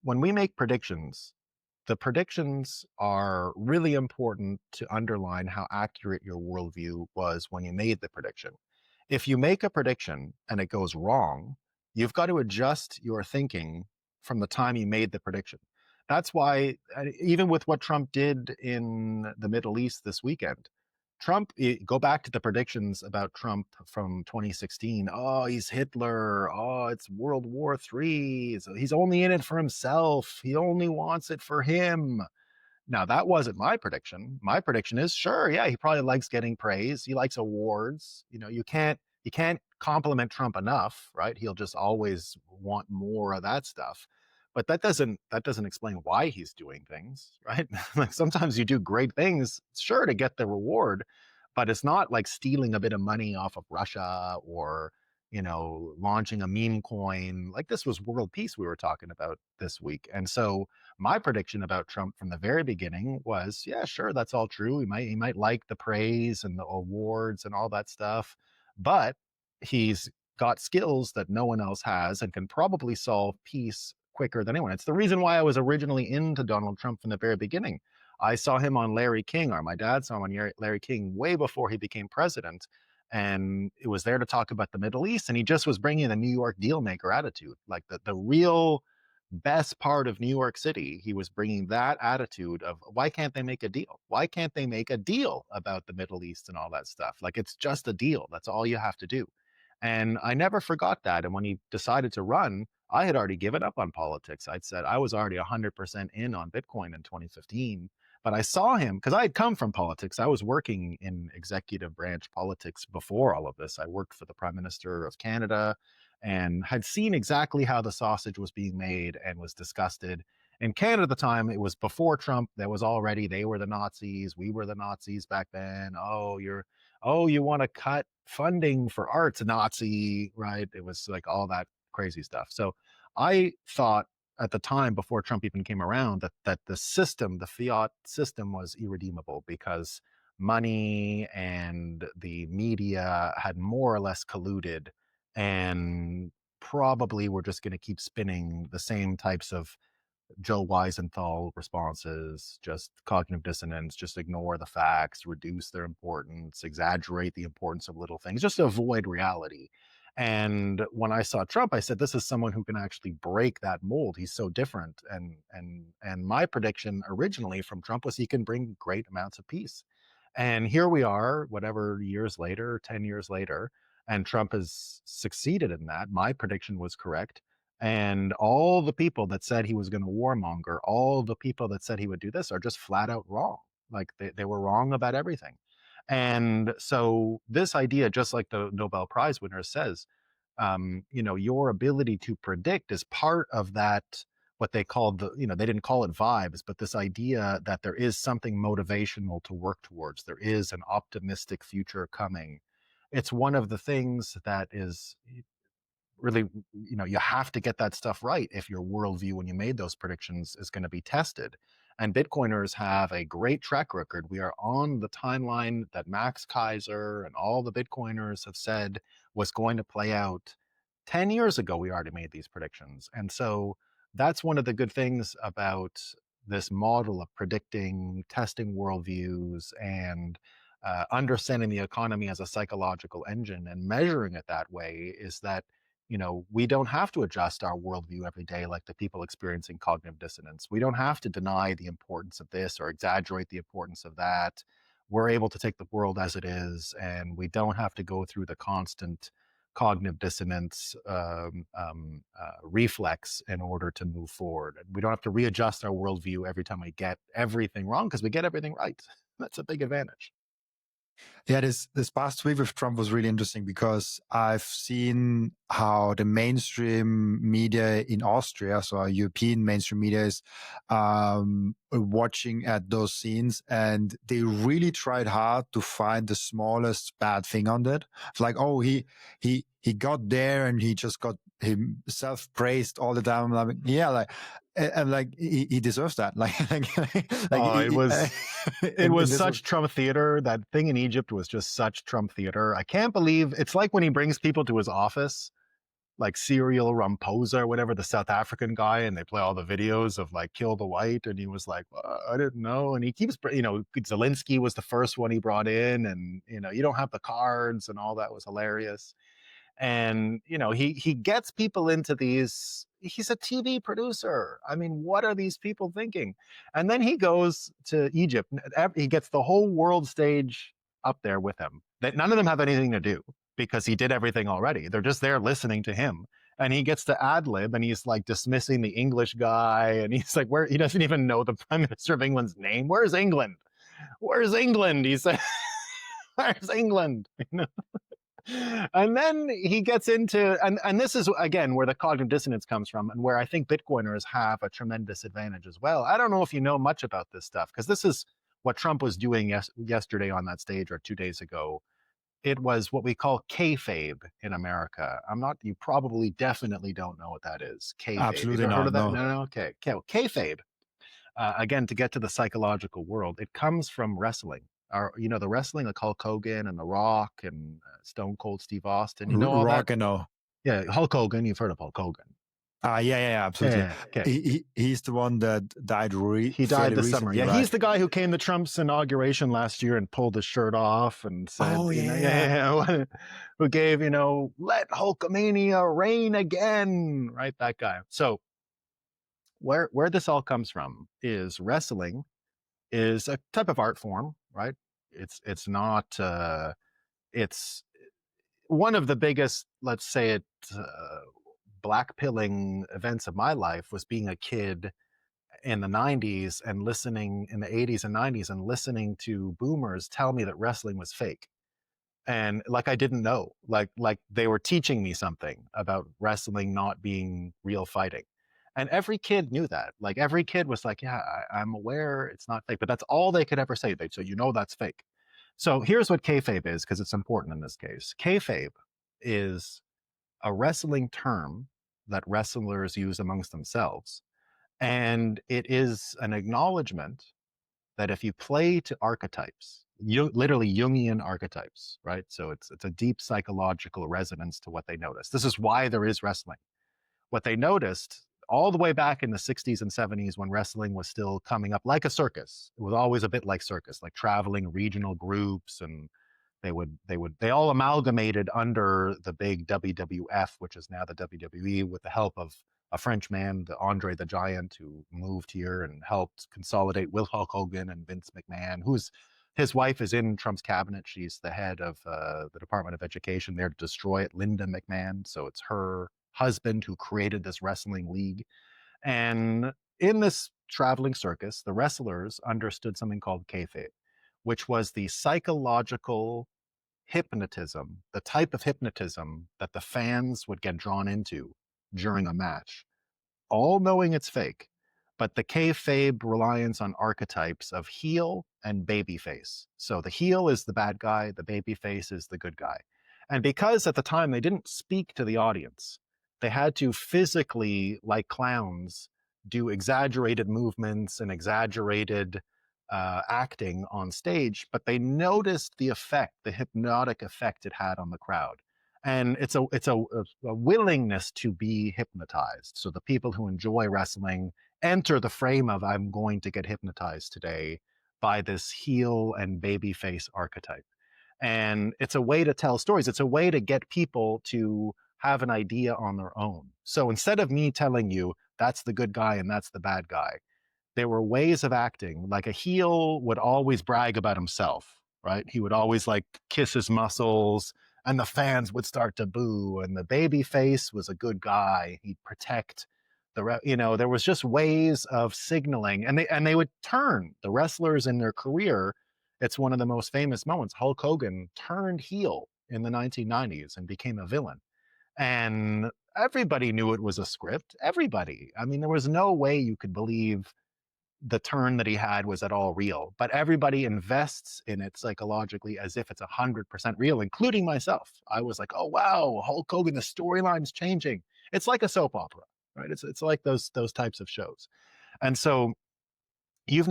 when we make predictions, the predictions are really important to underline how accurate your worldview was when you made the prediction. If you make a prediction and it goes wrong, you've got to adjust your thinking from the time you made the prediction. That's why, even with what Trump did in the Middle East this weekend, go back to the predictions about Trump from 2016. Oh, he's Hitler. Oh, it's World War III. So he's only in it for himself. He only wants it for him. Now, that wasn't my prediction. My prediction is sure, yeah, he probably likes getting praise. He likes awards. You can't compliment Trump enough, right? He'll just always want more of that stuff. But that doesn't explain why he's doing things, right? Like sometimes you do great things, sure, to get the reward, but it's not like stealing a bit of money off of Russia or launching a meme coin. Like this was world peace we were talking about this week. And so my prediction about Trump from the very beginning was, yeah, sure, that's all true. He might like the praise and the awards and all that stuff, but he's got skills that no one else has and can probably solve peace quicker than anyone. It's the reason why I was originally into Donald Trump from the very beginning. I saw him on Larry King, or my dad saw him on Larry King way before he became president. And it was there to talk about the Middle East. And he just was bringing the New York deal maker attitude, like the real best part of New York City. He was bringing that attitude of why can't they make a deal? Why can't they make a deal about the Middle East and all that stuff? Like it's just a deal. That's all you have to do. And I never forgot that. And when he decided to run, I had already given up on politics. I'd said I was already 100% in on Bitcoin in 2015. But I saw him because I had come from politics. I was working in executive branch politics before all of this. I worked for the Prime Minister of Canada and had seen exactly how the sausage was being made and was disgusted. In Canada at the time, it was before Trump. There was already, they were the Nazis. We were the Nazis back then. You want to cut funding for arts, Nazi, right? It was like all that crazy stuff. So I thought at the time before Trump even came around that the system, the fiat system, was irredeemable because money and the media had more or less colluded and probably were just going to keep spinning the same types of Joe Weisenthal responses, just cognitive dissonance, just ignore the facts, reduce their importance, exaggerate the importance of little things, just to avoid reality. And when I saw Trump, I said, this is someone who can actually break that mold. He's so different. And my prediction originally from Trump was he can bring great amounts of peace. And here we are, whatever years later, 10 years later, and Trump has succeeded in that. My prediction was correct. And all the people that said he was going to warmonger, all the people that said he would do this are just flat out wrong. Like they were wrong about everything. And so this idea, just like the Nobel Prize winner says, your ability to predict is part of that, what they called they didn't call it vibes, but this idea that there is something motivational to work towards. There is an optimistic future coming. It's one of the things that is really, you have to get that stuff right if your worldview when you made those predictions is going to be tested. And Bitcoiners have a great track record. We are on the timeline that Max Kaiser and all the Bitcoiners have said was going to play out. 10 years ago, we already made these predictions. And so that's one of the good things about this model of predicting, testing worldviews, and understanding the economy as a psychological engine and measuring it that way is that we don't have to adjust our worldview every day like the people experiencing cognitive dissonance. We don't have to deny the importance of this or exaggerate the importance of that. We're able to take the world as it is, and we don't have to go through the constant cognitive dissonance reflex in order to move forward. We don't have to readjust our worldview every time we get everything wrong because we get everything right. That's a big advantage. Yeah, this past week with Trump was really interesting because I've seen how the mainstream media in Austria, so our European mainstream media, is watching at those scenes, and they really tried hard to find the smallest bad thing on that. It's like, oh, he got there and he just got himself praised all the time. I mean, yeah, like. And like he deserves that. It was such Trump theater. That thing in Egypt was just such Trump theater. I can't believe it's like when he brings people to his office. like Serial Ramposa or whatever, the South African guy, and they play all the videos of like kill the white, and he was like, I didn't know, and he keeps, Zelensky was the first one he brought in, and you don't have the cards, and all that was hilarious. And he gets people into these. He's a TV producer. I mean, what are these people thinking? And then he goes to Egypt. He gets the whole world stage up there with him, that none of them have anything to do, because he did everything already. They're just there listening to him, and he gets to ad lib, and he's like dismissing the English guy, and he's like, where he doesn't even know the prime minister of England's name. Where's England? Where's England? He said, where's England? And then he gets into, and this is again where the cognitive dissonance comes from, and where I think Bitcoiners have a tremendous advantage as well. I don't know if you know much about this stuff, because this is what Trump was doing yesterday on that stage, or 2 days ago. It was what we call kayfabe in America. You probably definitely don't know what that is. Kayfabe. Have you Absolutely ever heard not. of that? No. No, no. Okay. Kayfabe. Again, to get to the psychological world, it comes from wrestling. The wrestling, like Hulk Hogan and The Rock and Stone Cold Steve Austin. You know all that? Rock and no. Yeah, Hulk Hogan. You've heard of Hulk Hogan. Yeah, absolutely. Yeah, okay. He's the one that died. He died this summer. Yeah, right? he's the guy who came to Trump's inauguration last year and pulled his shirt off and said, who gave, let Hulkamania reign again, right? That guy. So where this all comes from is wrestling is a type of art form, right? It's not it's one of the biggest, let's say it, black pilling events of my life was being a kid in the 90s and listening in the 80s and 90s and listening to boomers tell me that wrestling was fake. And like I didn't know, like they were teaching me something about wrestling not being real fighting. And every kid knew that. Like every kid was like, yeah, I'm aware it's not fake, but that's all they could ever say. They'd say, that's fake. So here's what kayfabe is, because it's important in this case. Kayfabe is a wrestling term that wrestlers use amongst themselves. And it is an acknowledgement that if you play to archetypes, literally Jungian archetypes, right? So it's a deep psychological resonance to what they notice. This is why there is wrestling. What they noticed all the way back in the 60s and 70s, when wrestling was still coming up like a circus. It was always a bit like circus, like traveling regional groups, and they all amalgamated under the big WWF, which is now the WWE, with the help of a French man, the Andre the Giant, who moved here and helped consolidate with Hulk Hogan and Vince McMahon, his wife is in Trump's cabinet. She's the head of the Department of Education there to destroy it, Linda McMahon. So it's her husband who created this wrestling league. And in this traveling circus, the wrestlers understood something called kayfabe, which was the psychological hypnotism, the type of hypnotism that the fans would get drawn into during a match, all knowing it's fake. But the kayfabe reliance on archetypes of heel and babyface. So the heel is the bad guy, the babyface is the good guy. And because at the time they didn't speak to the audience, they had to physically, like clowns, do exaggerated movements and exaggerated acting on stage, but they noticed the effect, the hypnotic effect it had on the crowd. And it's a willingness to be hypnotized. So the people who enjoy wrestling enter the frame of, I'm going to get hypnotized today by this heel and babyface archetype. And it's a way to tell stories. It's a way to get people to have an idea on their own. So instead of me telling you that's the good guy and that's the bad guy, there were ways of acting. Like a heel would always brag about himself, right? He would always like kiss his muscles, and the fans would start to boo. And the baby face was a good guy. He'd protect there was just ways of signaling, and they would turn the wrestlers in their career. It's one of the most famous moments. Hulk Hogan turned heel in the 1990s and became a villain. And everybody knew it was a script. Everybody. I mean, there was no way you could believe the turn that he had was at all real, but everybody invests in it psychologically as if it's 100% real, including myself. I was like, oh wow, Hulk Hogan, the storyline's changing. It's like a soap opera, right? It's like those types of shows. And so you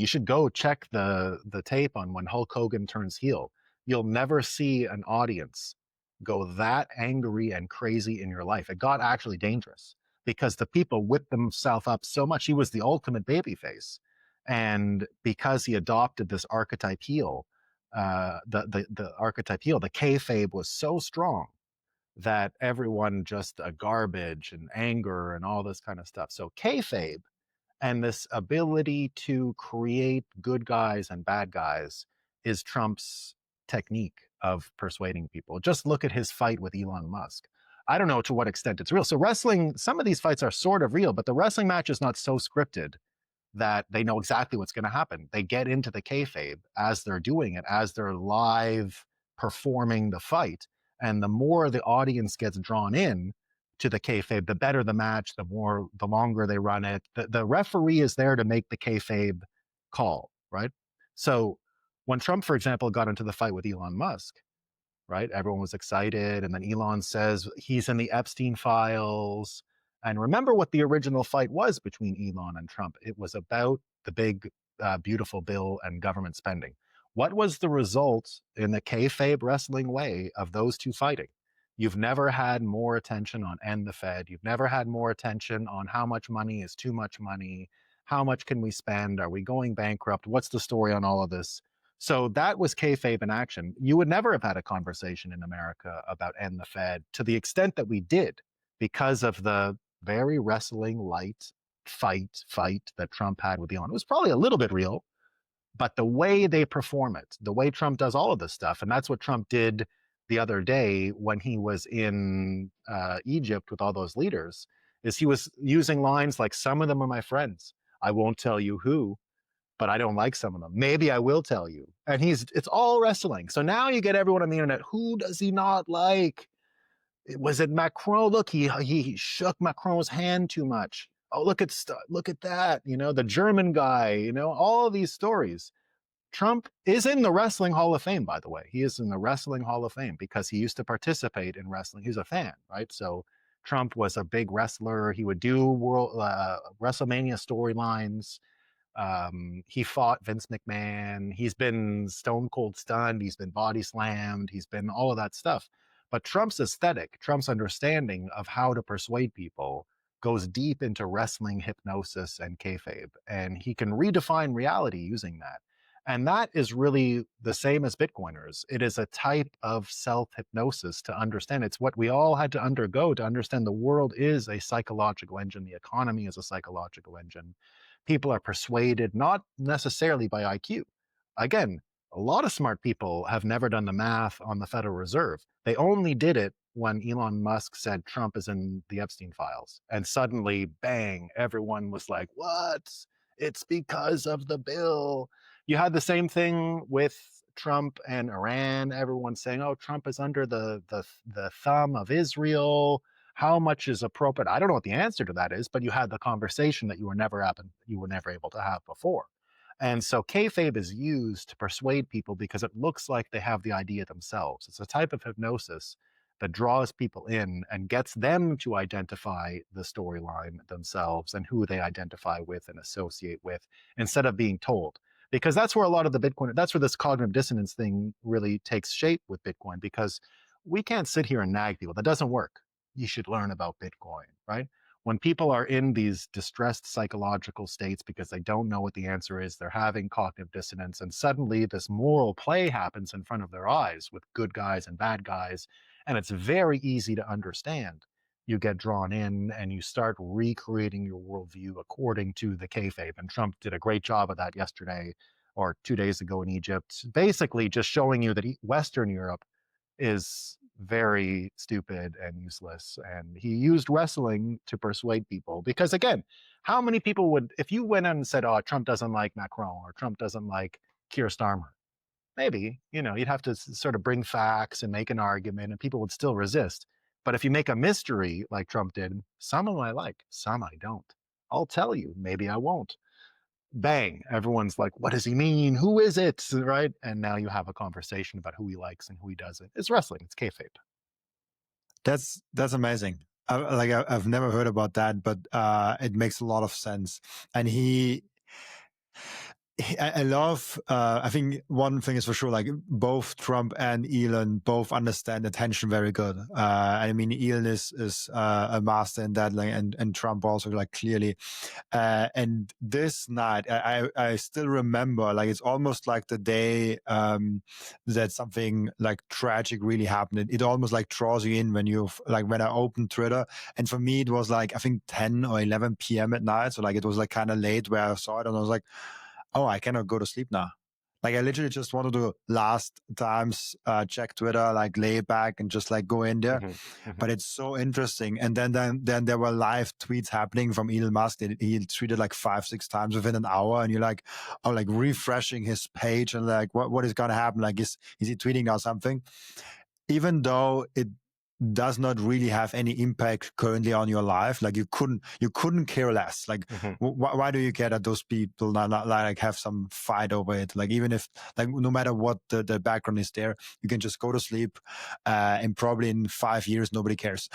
should go check the tape on when Hulk Hogan turns heel. You'll never see an audience go that angry and crazy in your life. It got actually dangerous because the people whipped themselves up so much. He was the ultimate babyface. And because he adopted this archetype heel, the archetype heel, the kayfabe was so strong that everyone just garbage and anger and all this kind of stuff. So kayfabe and this ability to create good guys and bad guys is Trump's technique of persuading people. Just look at his fight with Elon Musk. I don't know to what extent it's real. So wrestling, some of these fights are sort of real, but the wrestling match is not so scripted that they know exactly what's going to happen. They get into the kayfabe as they're doing it, as they're live performing the fight. And the more the audience gets drawn in to the kayfabe, the better the match, the longer they run it. The referee is there to make the kayfabe call, right? So when Trump, for example, got into the fight with Elon Musk, right? Everyone was excited. And then Elon says he's in the Epstein files. And remember what the original fight was between Elon and Trump. It was about the big, beautiful bill and government spending. What was the result in the kayfabe wrestling way of those two fighting? You've never had more attention on end the Fed. You've never had more attention on how much money is too much money. How much can we spend? Are we going bankrupt? What's the story on all of this? So that was kayfabe in action. You would never have had a conversation in America about end the Fed to the extent that we did because of the very wrestling light fight that Trump had with Elon. It was probably a little bit real, but the way they perform it, the way Trump does all of this stuff, and that's what Trump did the other day when he was in Egypt with all those leaders, is he was using lines like, some of them are my friends. I won't tell you who, but I don't like some of them. Maybe I will tell you. And it's all wrestling. So now you get everyone on the internet. Who does he not like? Was it Macron? Look, he shook Macron's hand too much. Oh, look at that. You know, the German guy. You know, all of these stories. Trump is in the Wrestling Hall of Fame, by the way. He is in the Wrestling Hall of Fame because he used to participate in wrestling. He's a fan, right? So Trump was a big wrestler. He would do WrestleMania storylines. He fought Vince McMahon. He's been stone cold stunned. He's been body slammed. He's been all of that stuff. But Trump's aesthetic, Trump's understanding of how to persuade people goes deep into wrestling hypnosis and kayfabe. And he can redefine reality using that. And that is really the same as Bitcoiners. It is a type of self hypnosis to understand. It's what we all had to undergo to understand the world is a psychological engine, the economy is a psychological engine. People are persuaded not necessarily by IQ. Again, a lot of smart people have never done the math on the Federal Reserve. They only did it when Elon Musk said Trump is in the Epstein files. And suddenly, bang, everyone was like, what? It's because of the bill. You had the same thing with Trump and Iran. Everyone's saying, oh, Trump is under the thumb of Israel. How much is appropriate? I don't know what the answer to that is, but you had the conversation that you were never able to have before. And so kayfabe is used to persuade people because it looks like they have the idea themselves. It's a type of hypnosis that draws people in and gets them to identify the storyline themselves and who they identify with and associate with instead of being told. Because that's where a lot of the Bitcoin, that's where this cognitive dissonance thing really takes shape with Bitcoin, because we can't sit here and nag people. That doesn't work. You should learn about Bitcoin, right? When people are in these distressed psychological states because they don't know what the answer is, they're having cognitive dissonance, and suddenly this moral play happens in front of their eyes with good guys and bad guys, and it's very easy to understand. You get drawn in and you start recreating your worldview according to the kayfabe. And Trump did a great job of that yesterday or 2 days ago in Egypt, basically just showing you that Western Europe is very stupid and useless. And he used wrestling to persuade people. Because again, how many people would, if you went and said, oh, Trump doesn't like Macron or Trump doesn't like Keir Starmer, maybe, you'd have to sort of bring facts and make an argument and people would still resist. But if you make a mystery like Trump did, some of them I like, some I don't. I'll tell you, maybe I won't. Bang, everyone's like, what does he mean? Who is it? Right? And now you have a conversation about who he likes and who he doesn't. It's wrestling, it's kayfabe. That's amazing. I've never heard about that, but it makes a lot of sense. And I love, I think one thing is for sure, like both Trump and Elon both understand attention very good. I mean, Elon is a master in that, like, and Trump also, like, clearly. And this night, I still remember, like, it's almost like the day that something like tragic really happened. It almost like draws you in when when I opened Twitter. And for me, it was like, I think 10 or 11 p.m. at night. So like, it was like kind of late where I saw it, and I was like, oh, I cannot go to sleep now. Like, I literally just wanted to last times check Twitter, like lay back and just like go in there. Mhm, mhm. But it's so interesting. And then there were live tweets happening from Elon Musk. He tweeted like 5-6 times within an hour, and you're like, oh, like refreshing his page and like, what is gonna happen? Like, is he tweeting now something? Even though it does not really have any impact currently on your life, like you couldn't care less. Like, Mhm. why do you care that those people not like have some fight over it? Like, even if, like, no matter what the background is there, you can just go to sleep, and probably in 5 years nobody cares,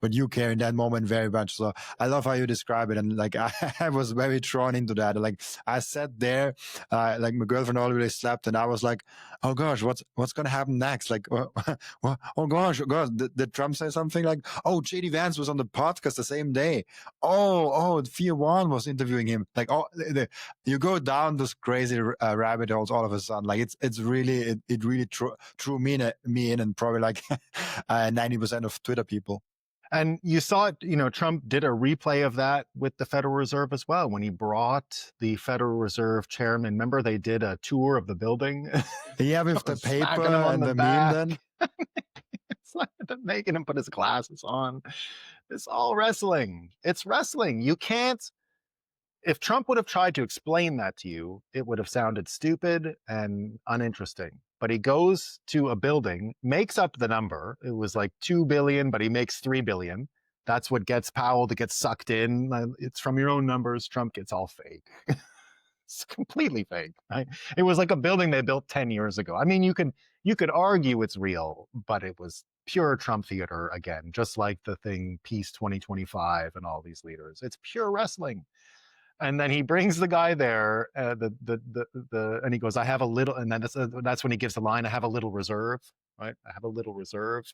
but you care in that moment very much. So I love how you describe it, and like I was very drawn into that. Like, I sat there, like my girlfriend already slept, and I was like, oh gosh, what's gonna happen next? Like, oh gosh, did Trump say something like, oh, JD Vance was on the podcast the same day? Oh, Fiat was interviewing him. Like, oh, you go down those crazy rabbit holes all of a sudden. Like, it's really, it really drew me in, and probably like 90% of Twitter people. And you saw it, Trump did a replay of that with the Federal Reserve as well when he brought the Federal Reserve chairman. Remember, they did a tour of the building? Yeah, with the paper Smacking him on and the the meme back. then. It's like making him put his glasses on. It's all wrestling. It's wrestling. You can't. If Trump would have tried to explain that to you, it would have sounded stupid and uninteresting. But he goes to a building, makes up the number. It was like 2 billion, but he makes 3 billion. That's what gets Powell to get sucked in. It's from your own numbers. Trump gets all fake. It's completely fake. Right? It was like a building they built 10 years ago. I mean, you could argue it's real, but it was pure Trump theater again, just like the thing Peace 2025 and all these leaders. It's pure wrestling. And then he brings the guy there, and he goes, "I have a little," and then that's when he gives the line, "I have a little reserve," right? I have a little reserve.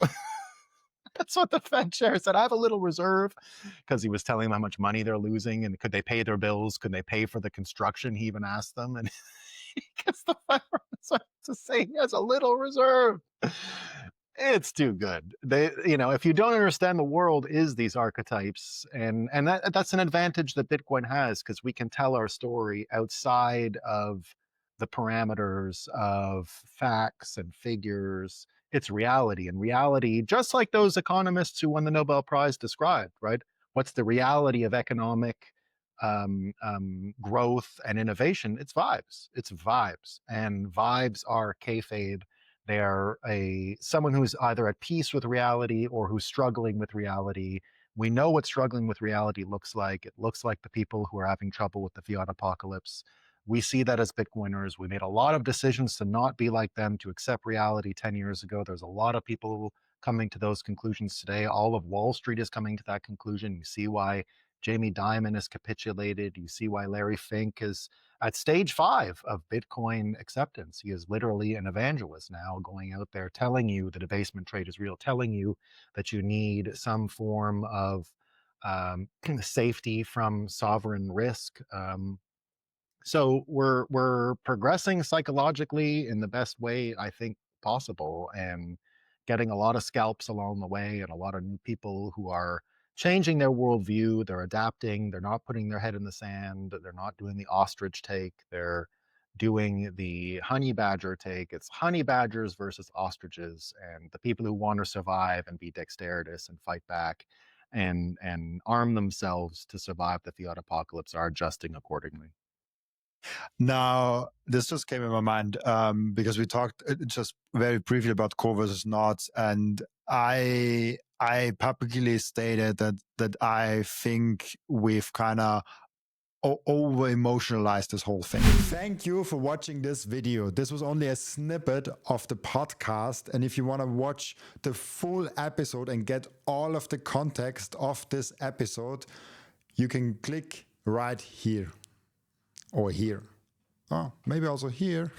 That's what the Fed chair said. I have a little reserve because he was telling them how much money they're losing and could they pay their bills? Could they pay for the construction? He even asked them, and he gets the Fed to say he has a little reserve. It's too good. If you don't understand the world is these archetypes, and that's an advantage that Bitcoin has because we can tell our story outside of the parameters of facts and figures. It's reality, and reality, just like those economists who won the Nobel Prize described, right? What's the reality of economic growth and innovation? It's vibes. It's vibes, and vibes are kayfabe. They're someone who's either at peace with reality or who's struggling with reality. We know what struggling with reality looks like. It looks like the people who are having trouble with the fiat apocalypse. We see that as Bitcoiners. We made a lot of decisions to not be like them, to accept reality 10 years ago. There's a lot of people coming to those conclusions today. All of Wall Street is coming to that conclusion. You see why Jamie Dimon has capitulated. You see why Larry Fink is at stage 5 of Bitcoin acceptance. He is literally an evangelist now, going out there telling you the debasement trade is real, telling you that you need some form of safety from sovereign risk. So we're progressing psychologically in the best way I think possible, and getting a lot of scalps along the way, and a lot of new people who are changing their worldview. They're adapting. They're not putting their head in the sand. They're not doing the ostrich take. They're doing the honey badger take. It's honey badgers versus ostriches, and the people who want to survive and be dexterous and fight back and arm themselves to survive the fiat apocalypse are adjusting accordingly. Now, this just came in my mind because we talked just very briefly about core versus not, and I publicly stated that I think we've kind of over emotionalized this whole thing. Thank you for watching this video. This was only a snippet of the podcast, and if you want to watch the full episode and get all of the context of this episode, you can click right here or here. Oh, maybe also here.